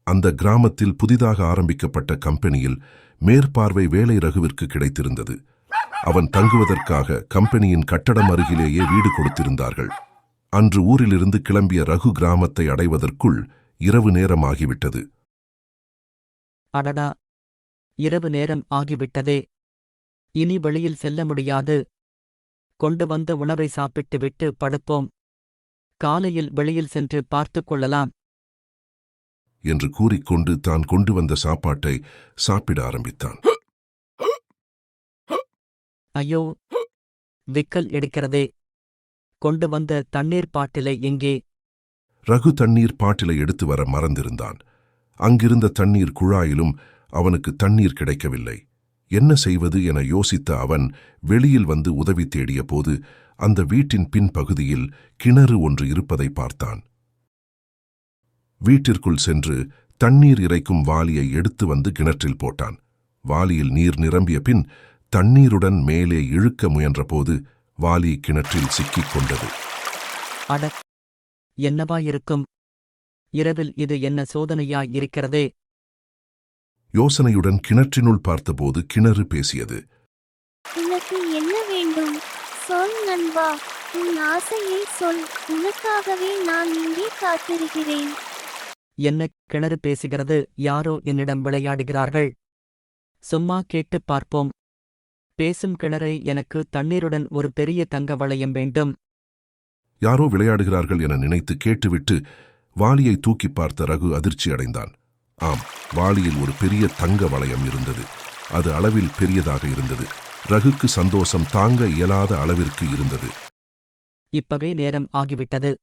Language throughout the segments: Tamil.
அந்த கிராமத்தில் புதிதாக ஆரம்பிக்கப்பட்ட கம்பெனியில் மேற்பார்வை வேலை ரகுவிற்கு கிடைத்திருந்தது. அவன் தங்குவதற்காக கம்பெனியின் கட்டடம் அருகிலேயே வீடு கொடுத்திருந்தார்கள். அன்று ஊரிலிருந்து கிளம்பிய ரகு கிராமத்தை அடைவதற்குள் இரவு நேரமாகிவிட்டது. அடடா, இரவு நேரம் ஆகிவிட்டதே. இனி வெளியில் செல்ல முடியாது. கொண்டு வந்த உணவை சாப்பிட்டுவிட்டு படுப்போம். காலையில் வெளியில் சென்று பார்த்துக் கொள்ளலாம் என்று கூறிக்கொண்டு தான் கொண்டு வந்த சாப்பாட்டை சாப்பிட ஆரம்பித்தான். ஐயோ, விக்கல் எடுக்கிறதே. கொண்டு வந்த தண்ணீர் பாட்டிலை எங்கே? ரகு தண்ணீர் பாட்டிலை எடுத்து வர மறந்திருந்தான். அங்கிருந்த தண்ணீர் குழாயிலும் அவனுக்கு தண்ணீர் கிடைக்கவில்லை. என்ன செய்வது என யோசித்த அவன் வெளியில் வந்து உதவி தேடிய போது அந்த வீட்டின் பின்பகுதியில் கிணறு ஒன்று இருப்பதை பார்த்தான். வீட்டிற்குள் சென்று தண்ணீர் இறைக்கும் வாளியை எடுத்து வந்து கிணற்றில் போட்டான். வாளியில் நீர் நிரம்பிய பின் தண்ணீருடன் மேலே இழுக்க முயன்றபோது வாளி கிணற்றில் சிக்கிக் கொண்டது. அட, என்னவாயிருக்கும்? இரவில் இது என்ன சோதனையாய் இருக்கிறதே? யோசனையுடன் கிணற்றினுள் பார்த்தபோது கிணறு பேசியது. உனக்கு என்ன வேண்டும்? சொல் நண்பா, உன் ஆசையை சொல். உனக்காகவே நான் இங்கே காத்திருக்கிறேன். என்ன கிணறு பேசுகிறது? யாரோ என்னிடம் விளையாடுகிறார்கள். சும்மா கேட்டுப் பார்ப்போம். பேசும் கிணறை, எனக்கு தண்ணீருடன் ஒரு பெரிய தங்க வளையம் வேண்டும். யாரோ விளையாடுகிறார்கள் என நினைத்து கேட்டுவிட்டு வாளியை தூக்கி பார்த்த ரகு அதிர்ச்சி அடைந்தான். ஆம், வாளியில் ஒரு பெரிய தங்க வளையம் இருந்தது. அது அளவில் பெரியதாக இருந்தது. ரகுக்கு சந்தோஷம் தாங்க இயலாத அளவிற்கு இருந்தது. இப்பவே நேரம் ஆகிவிட்டது.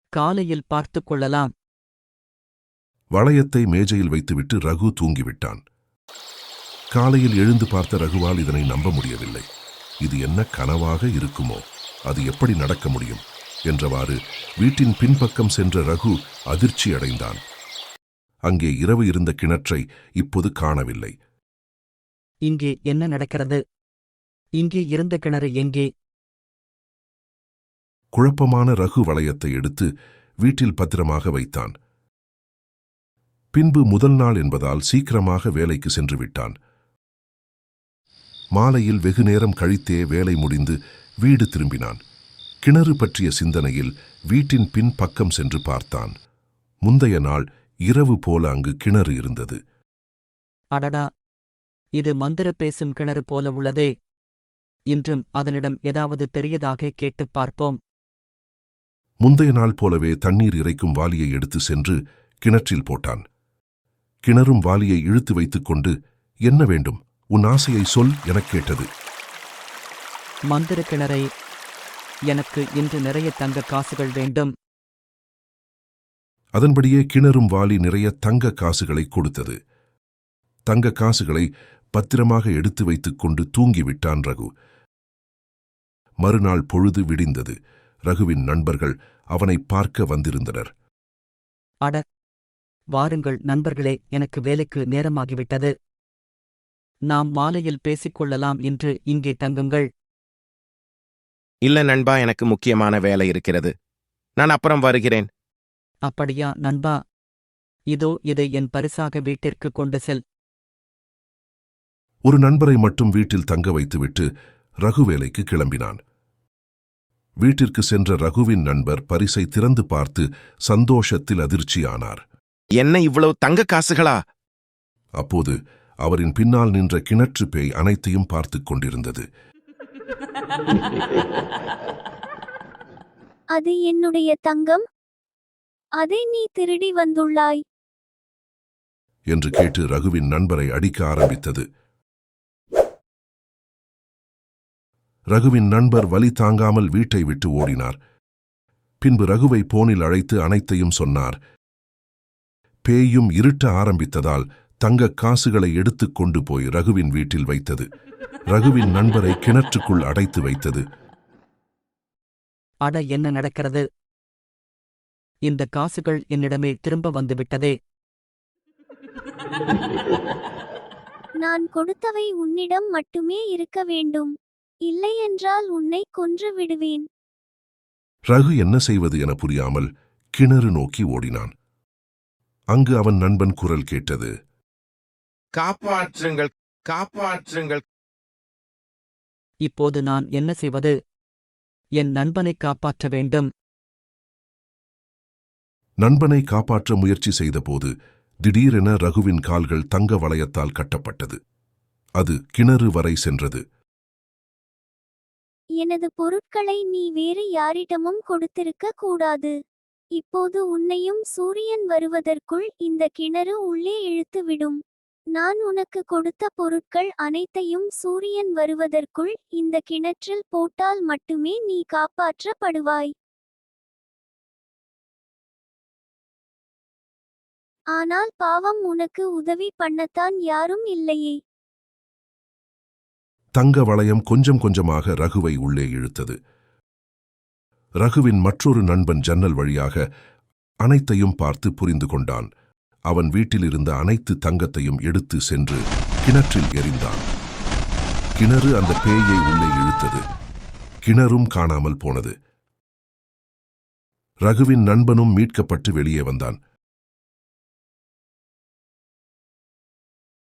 காலையில் பார்த்துக் கொள்ளலாம். வளையத்தை மேஜையில் வைத்துவிட்டு ரகு தூங்கிவிட்டான். காலையில் எழுந்து பார்த்த ரகுவால் இதனை நம்ப முடியவில்லை. இது என்ன கனவாக இருக்குமோ? அது எப்படி நடக்க முடியும் என்றவாறு வீட்டின் பின்பக்கம் சென்ற ரகு அதிர்ச்சி அடைந்தான். அங்கே இரவு இருந்த கிணற்றை இப்போது காணவில்லை. இங்கே என்ன நடக்கிறது? இங்கே இருந்த கிணறு எங்கே? குழப்பமான ரகு வளையத்தை எடுத்து வீட்டில் பத்திரமாக வைத்தான். பின்பு முதல் நாள் என்பதால் சீக்கிரமாக வேலைக்கு சென்று விட்டான். மாலையில் வெகு நேரம் கழித்தே வேலை முடிந்து வீடு திரும்பினான். கிணறு பற்றிய சிந்தனையில் வீட்டின் பின் பக்கம் சென்று பார்த்தான். முந்தைய நாள் இரவு போல அங்கு கிணறு இருந்தது. அடடா, இது மந்திர பேசும் கிணறு போல உள்ளதே. இன்றும் அதனிடம் ஏதாவது பெரியதாக கேட்டுப் பார்ப்போம். முந்தைய நாள் போலவே தண்ணீர் இறைக்கும் வாளியை எடுத்து சென்று கிணற்றில் போட்டான். கிணறும் வாளியை இழுத்து வைத்துக் கொண்டு, என்ன வேண்டும், உன் ஆசையை சொல் எனக் கேட்டது. மந்திர கிணறை, எனக்கு இன்று நிறைய தங்க காசுகள் வேண்டும். அதன்படியே கிணறும் வாளி நிறைய தங்க காசுகளை கொடுத்தது. தங்க காசுகளை பத்திரமாக எடுத்து வைத்துக் கொண்டு தூங்கிவிட்டான் ரகு. மறுநாள் பொழுது விடிந்தது. ரகுவின் நண்பர்கள் அவனை பார்க்க வந்திருந்தனர். அட, வாருங்கள் நண்பர்களே, எனக்கு வேலைக்கு நேரமாகிவிட்டது. நாம் மாலையில் பேசிக்கொள்ளலாம். இன்று இங்கே தங்குங்கள். இல்ல நண்பா, எனக்கு முக்கியமான வேலை இருக்கிறது. நான் அப்புறம் வருகிறேன். அப்படியா நண்பா? இதோ இதை என் பரிசாக வீட்டிற்கு கொண்டு செல். ஒரு நண்பரை மட்டும் வீட்டில் தங்க வைத்துவிட்டு ரகு வேலைக்கு கிளம்பினான். வீட்டிற்கு சென்ற ரகுவின் நண்பர் பரிசை திறந்து பார்த்து சந்தோஷத்தில் அதிர்ச்சியானார். என்ன இவ்வளவு தங்க காசுகளா? அப்போது அவரின் பின்னால் நின்ற கிணற்று பேய் அனைத்தையும் பார்த்துக் கொண்டிருந்தது. அது என்னுடைய தங்கம். அதை நீ திருடி வந்துள்ளாய் என்று கேட்டு ரகுவின் நண்பரை அடிக்க ஆரம்பித்தது. ரகுவின் நண்பர் வலி தாங்காமல் வீட்டை விட்டு ஓடினார். பின்பு ரகுவை போனில் அழைத்து அனைத்தையும் சொன்னார். பேயும் இருட்ட ஆரம்பித்ததால் தங்க காசுகளை எடுத்துக் கொண்டு போய் ரகுவின் வீட்டில் வைத்தது. ரகுவின் நண்பரை கிணற்றுக்குள் அடைத்து வைத்தது. அட, என்ன நடக்கிறது? இந்த காசுகள் என்னிடமே திரும்ப வந்துவிட்டதே. நான் கொடுத்தவை உன்னிடம் மட்டுமே இருக்க வேண்டும். இல்லையென்றால் உன்னை கொன்று விடுவேன். ரகு என்ன செய்வது என புரியாமல் கிணறு நோக்கி ஓடினான். அங்கு அவன் நண்பன் குரல் கேட்டது. காப்பாற்றுங்கள், காப்பாற்றுங்கள். இப்போது நான் என்ன செய்வது? என் நண்பனை காப்பாற்ற வேண்டும். நண்பனை காப்பாற்ற முயற்சி செய்தபோது திடீரென ரகுவின் கால்கள் தங்க வளையத்தால் கட்டப்பட்டது. அது கிணறு வரை சென்றது. எனது பொருட்களை நீ வேறு யாரிடமும் கொடுத்திருக்க கூடாது. இப்போது உன்னையும் சூரியன் வருவதற்குள் இந்த கிணறு உள்ளே இழுத்துவிடும். நான் உனக்கு கொடுத்த பொருட்கள் அனைத்தையும் சூரியன் வருவதற்குள் இந்த கிணற்றில் போட்டால் மட்டுமே நீ காப்பாற்றப்படுவாய். ஆனால் பாவம், உனக்கு உதவி பண்ணத்தான் யாரும் இல்லையே. தங்க வளையம் கொஞ்சம் கொஞ்சமாக ரகுவை உள்ளே இழுத்தது. ரகுவின் மற்றொரு நண்பன் ஜன்னல் வழியாக அனைத்தையும் பார்த்து புரிந்து கொண்டான். அவன் வீட்டில் இருந்த அனைத்து தங்கத்தையும் எடுத்து சென்று கிணற்றில் எறிந்தான். கிணறு அந்த பேயை உள்ளே இழுத்தது. கிணறும் காணாமல் போனது. ரகுவின் நண்பனும் மீட்கப்பட்டு வெளியே வந்தான்.